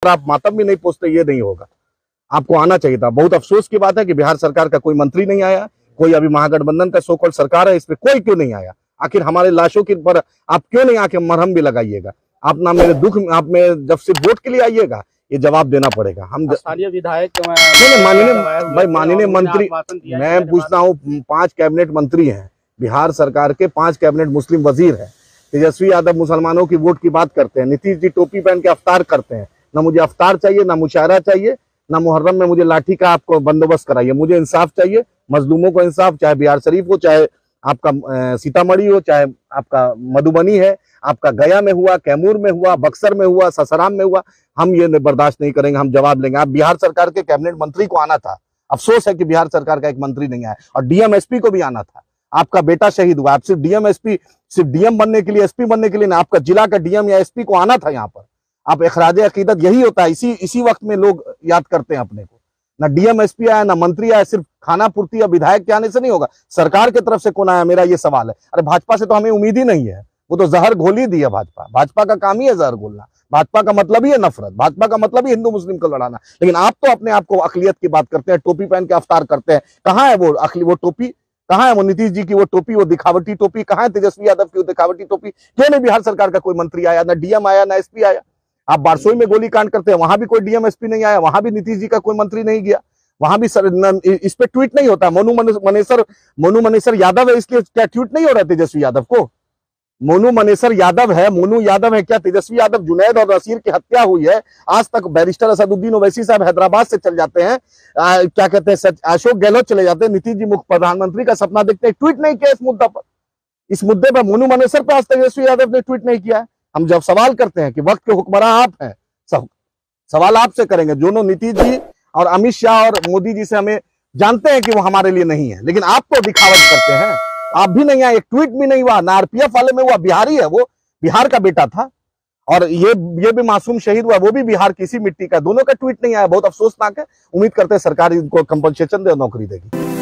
आप मातम भी नहीं पोसते, ये नहीं होगा। आपको आना चाहिए था। बहुत अफसोस की बात है कि बिहार सरकार का कोई मंत्री नहीं आया, कोई अभी महागठबंधन का सो-कॉल्ड सरकार है, इस पे कोई क्यों नहीं आया? आखिर हमारे लाशों के पर आप क्यों नहीं आके मरहम भी लगाइएगा? आप ना मेरे दुख आप में जब सिर्फ वोट के लिए आइएगा, ये जवाब देना पड़ेगा। हम स्थानीय विधायक माननीय मंत्री, मैं पूछता हूँ, 5 कैबिनेट मंत्री हैं बिहार सरकार के, 5 कैबिनेट मुस्लिम वजीर हैं। तेजस्वी यादव मुसलमानों की वोट की बात करते हैं, नीतीश जी टोपी पहन के अफ्तार करते हैं। ना मुझे अफ्तार चाहिए, ना मुशायरा चाहिए, ना मुहर्रम में मुझे लाठी का आपको बंदोबस्त कराइए। मुझे इंसाफ चाहिए, मजलूमों को इंसाफ, चाहे बिहार शरीफ हो, चाहे आपका सीतामढ़ी हो, चाहे आपका मधुबनी है, आपका गया में हुआ, कैमूर में हुआ, बक्सर में हुआ, ससाराम में हुआ। हम ये बर्दाश्त नहीं करेंगे, हम जवाब लेंगे। आप बिहार सरकार के कैबिनेट मंत्री को आना था, अफसोस है कि बिहार सरकार का एक मंत्री नहीं आया। और डीएम एसपी को भी आना था। आपका बेटा शहीद हुआ, आप सिर्फ डीएम एसपी, सिर्फ डीएम बनने के लिए, एसपी बनने के लिए ना, आपका जिला का डीएम या एसपी को आना था यहाँ पर। आप इखराज अकीदत, यही होता है, इसी वक्त में लोग याद करते हैं अपने को। ना डीएम एसपी आया, ना मंत्री आया, सिर्फ खाना पूर्ति या विधायक के आने से नहीं होगा। सरकार की तरफ से कौन आया, मेरा ये सवाल है। अरे भाजपा से तो हमें उम्मीद ही नहीं है, वो तो जहर घोल ही दी है भाजपा का काम ही है जहर घोलना। भाजपा का मतलब ही है नफरत, भाजपा का मतलब ही हिंदू मुस्लिम को लड़ाना। लेकिन आप तो अपने आप को अकलियत की बात करते हैं, टोपी पहन के अफ्तार करते हैं। कहाँ है वो टोपी? कहाँ है वो नीतीश जी की वो टोपी, वो दिखावटी टोपी? कहाँ है तेजस्वी यादव की वो दिखावटी टोपी? क्यों नहीं बिहार सरकार का कोई मंत्री आया, ना डीएम आया, ना एसपी आया? आप बारसोई में गोली कांड करते हैं, वहां भी कोई डीएम एसपी नहीं आया, वहां भी नीतीश जी का कोई मंत्री नहीं गया, वहां भी इस पे ट्वीट नहीं होता। मोनू मनेसर यादव है, इसलिए क्या ट्वीट नहीं हो रहा तेजस्वी यादव को? मोनू मनेसर यादव है, मोनू यादव है, क्या तेजस्वी यादव? जुनैद और नसीर की हत्या हुई है, आज तक बैरिस्टर असदुद्दीन ओवैसी साहब हैदराबाद से चल जाते हैं, क्या कहते हैं, अशोक गहलोत चले जाते हैं, नीतीश जी मुख्य प्रधानमंत्री का सपना देखते हैं, ट्वीट नहीं किया इस मुद्दे पर मोनू मनेसर पर आज तेजस्वी यादव ने ट्वीट नहीं किया। हम जब सवाल करते हैं कि वक्त के हुक्मरान आप हैं, सवाल आपसे करेंगे। दोनों नीतीश जी और अमित शाह और मोदी जी से हमें जानते हैं कि वो हमारे लिए नहीं है, लेकिन आप तो दिखावट करते हैं। आप भी नहीं आए, एक ट्वीट भी नहीं हुआ, ना आरपीएफ वाले में हुआ। बिहारी है वो, बिहार का बेटा था, और ये भी मासूम शहीद हुआ, वो भी बिहार की इसी मिट्टी का। दोनों का ट्वीट नहीं आया, बहुत अफसोसनाक है। उम्मीद करते हैं सरकार इनको कंपनसेशन दे और नौकरी देगी।